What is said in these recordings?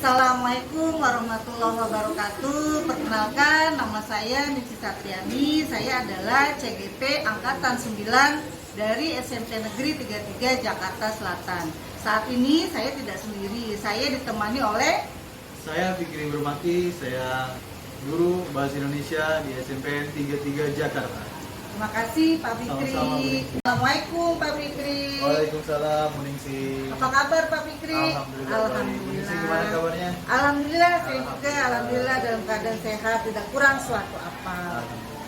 Assalamualaikum warahmatullahi wabarakatuh. Perkenalkan, nama saya Niki Satriani. Saya adalah CGP Angkatan 9 dari SMP Negeri 33 Jakarta Selatan. Saat ini saya tidak sendiri, saya ditemani oleh Saya Fikri Bermati, saya guru Bahasa Indonesia di SMP 33 Jakarta. Terima kasih Pak Fikri. Sama-sama, Assalamualaikum Pak Fikri. Waalaikumsalam, Ningsi. Apa kabar Pak Fikri? Alhamdulillah. Ningsi, gimana kabarnya? Alhamdulillah, saya juga alhamdulillah dalam keadaan sehat, tidak kurang suatu apa.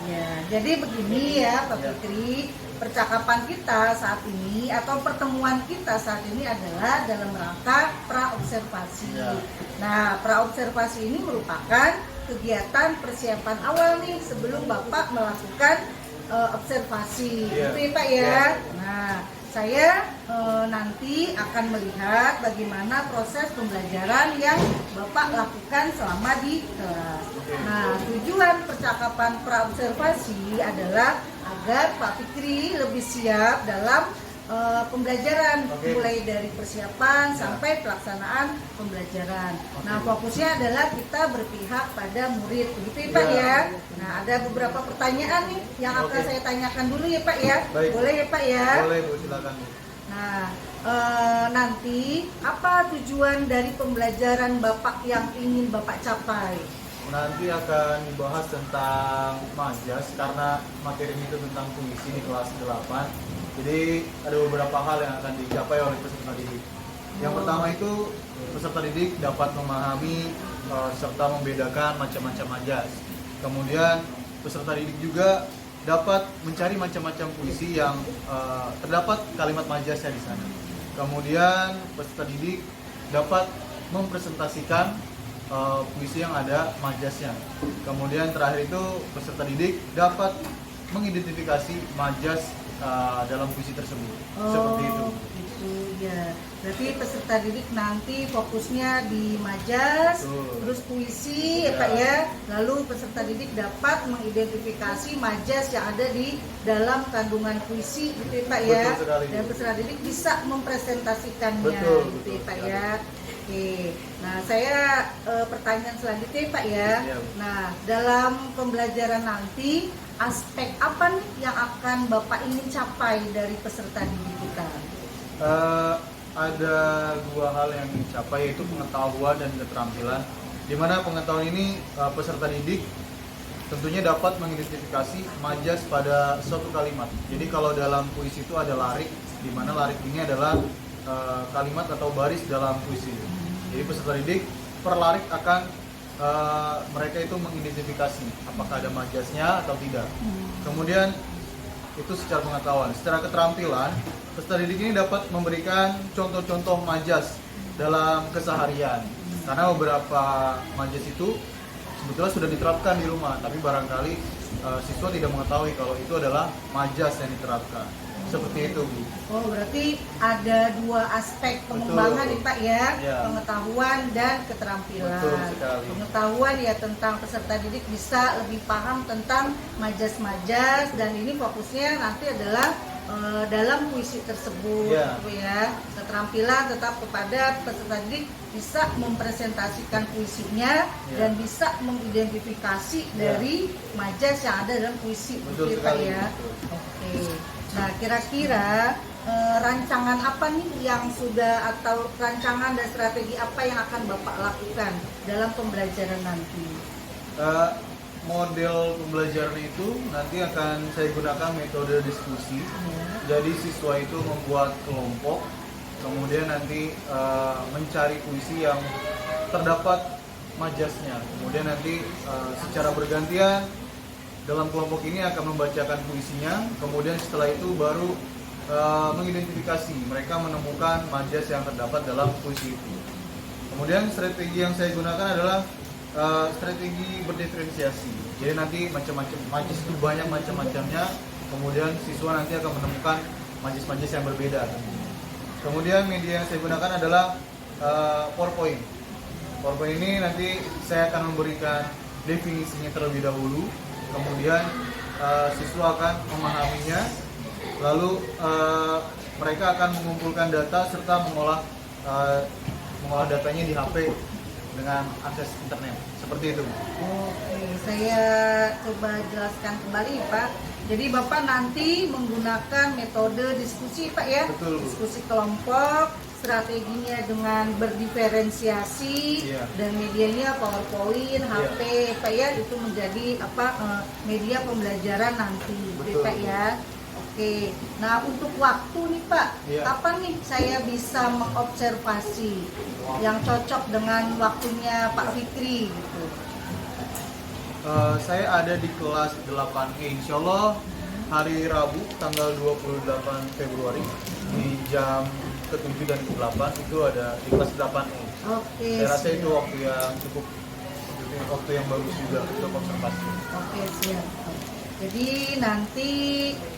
Ya, jadi begini ya Pak Fikri, percakapan kita saat ini atau pertemuan kita saat ini adalah dalam rangka praobservasi. Ya. Nah, praobservasi ini merupakan kegiatan persiapan awal nih sebelum Bapak melakukan observasi, gitu ya Pak ya. Nah, saya nanti akan melihat bagaimana proses pembelajaran yang Bapak lakukan selama di kelas. Nah, tujuan percakapan praobservasi adalah agar Pak Fikri lebih siap dalam pembelajaran, mulai dari persiapan sampai pelaksanaan pembelajaran. Nah, fokusnya adalah kita berpihak pada murid, begitu ya Pak ya. Nah, ada beberapa pertanyaan nih yang akan saya tanyakan dulu ya Pak ya. Baik. Boleh ya Pak ya? Boleh Bu, silakan Bu. Nah, nanti apa tujuan dari pembelajaran Bapak yang ingin Bapak capai? Nanti akan dibahas tentang majas karena materi itu tentang puisi di kelas 8. Jadi ada beberapa hal yang akan dicapai oleh peserta didik. Yang pertama itu peserta didik dapat memahami serta membedakan macam-macam majas. Kemudian peserta didik juga dapat mencari macam-macam puisi yang terdapat kalimat majasnya di sana. Kemudian peserta didik dapat mempresentasikan puisi yang ada majasnya. Kemudian terakhir itu peserta didik dapat mengidentifikasi majas dalam puisi tersebut. Seperti itu. Gitu ya. Berarti peserta didik nanti fokusnya di majas, terus puisi ya Pak ya. Lalu peserta didik dapat mengidentifikasi majas yang ada di dalam kandungan puisi, gitu ya Pak ya. Dan peserta didik bisa mempresentasikannya, gitu ya Pak ya. Oke, nah saya pertanyaan selanjutnya Pak ya. Nah, dalam pembelajaran nanti aspek apa nih yang akan Bapak ingin capai dari peserta didik kita? Ada dua hal yang dicapai, yaitu pengetahuan dan keterampilan. Di mana pengetahuan ini peserta didik tentunya dapat mengidentifikasi majas pada suatu kalimat. Jadi kalau dalam puisi itu ada larik, di mana larik ini adalah kalimat atau baris dalam puisi. Jadi peserta didik per larik akan mereka itu mengidentifikasi apakah ada majasnya atau tidak. Kemudian itu secara pengetahuan. Secara keterampilan, peserta didik ini dapat memberikan contoh-contoh majas dalam keseharian. Karena beberapa majas itu sebetulnya sudah diterapkan di rumah, tapi barangkali siswa tidak mengetahui kalau itu adalah majas yang diterapkan. Seperti itu Bu. Oh, berarti ada dua aspek pengembangan nih Pak ya, pengetahuan dan keterampilan. Betul sekali. Pengetahuan ya tentang peserta didik bisa lebih paham tentang majas-majas, dan ini fokusnya nanti adalah dalam puisi tersebut, gitu ya. Keterampilan tetap kepada peserta didik bisa mempresentasikan puisinya dan bisa mengidentifikasi dari majas yang ada dalam puisi, gitu Pak ya. Oke. Nah, kira-kira rancangan apa nih yang sudah, atau rancangan dan strategi apa yang akan Bapak lakukan dalam pembelajaran nanti? Model pembelajaran itu nanti akan saya gunakan metode diskusi. Jadi siswa itu membuat kelompok, kemudian nanti mencari puisi yang terdapat majasnya. Kemudian nanti secara bergantian dalam kelompok ini akan membacakan puisinya. Kemudian setelah itu baru mengidentifikasi, mereka menemukan majas yang terdapat dalam puisi itu. Kemudian strategi yang saya gunakan adalah strategi berdiferensiasi. Jadi nanti macam-macam majas itu banyak macam-macamnya. Kemudian siswa nanti akan menemukan majas-majas yang berbeda. Kemudian media yang saya gunakan adalah PowerPoint. PowerPoint ini nanti saya akan memberikan definisinya terlebih dahulu. Kemudian siswa akan memahaminya, lalu mereka akan mengumpulkan data serta mengolah datanya di HP. dengan akses internet. Seperti itu. Oke, saya coba jelaskan kembali Pak. Jadi Bapak nanti menggunakan metode diskusi Pak ya? Betul. Diskusi kelompok, strateginya dengan berdiferensiasi, Iya. dan medianya PowerPoint, HP Pak ya, itu menjadi media pembelajaran nanti Betul. Pak ya. Oke, nah untuk waktu nih Pak, Iya. kapan nih saya bisa mengobservasi yang cocok dengan waktunya Pak Fikri gitu? Saya ada di kelas 8E, insya Allah hari Rabu tanggal 28 Februari di jam ke-7 dan ke-8 itu ada di kelas 8E. Oke, Saya rasa siap. itu waktu yang cukup, waktu yang bagus juga untuk observasi. Oke, siap. Jadi nanti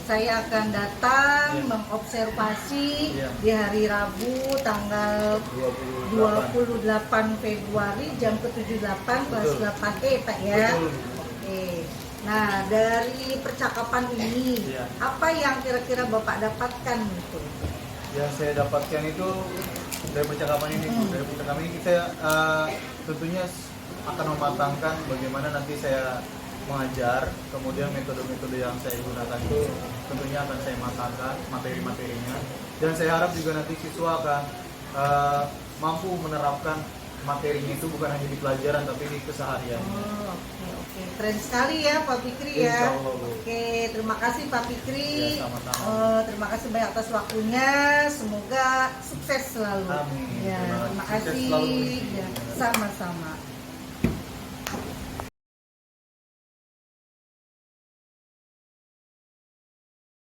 saya akan datang Iya. mengobservasi Iya. di hari Rabu tanggal 28 Februari jam ke-78 kelas Betul. 8E Pak ya. Betul. Oke. Nah, dari percakapan ini Iya. apa yang kira-kira Bapak dapatkan gitu? Yang saya dapatkan itu dari percakapan ini, dari percakapan ini kita tentunya akan mematangkan bagaimana nanti saya mengajar, kemudian metode-metode yang saya gunakan itu tentunya akan saya matangkan materi-materinya, dan saya harap juga nanti siswa akan mampu menerapkan materinya itu bukan hanya di pelajaran tapi di keseharian. Oh, oke. Keren sekali ya Pak Fikri ya. Insya Allah, Bu. Oke, terima kasih Pak Fikri. Ya, sama-sama. Terima kasih banyak atas waktunya. Semoga sukses selalu. Amin. Ya, terima Sukses kasih. selalu, Bu. Ya, sama-sama.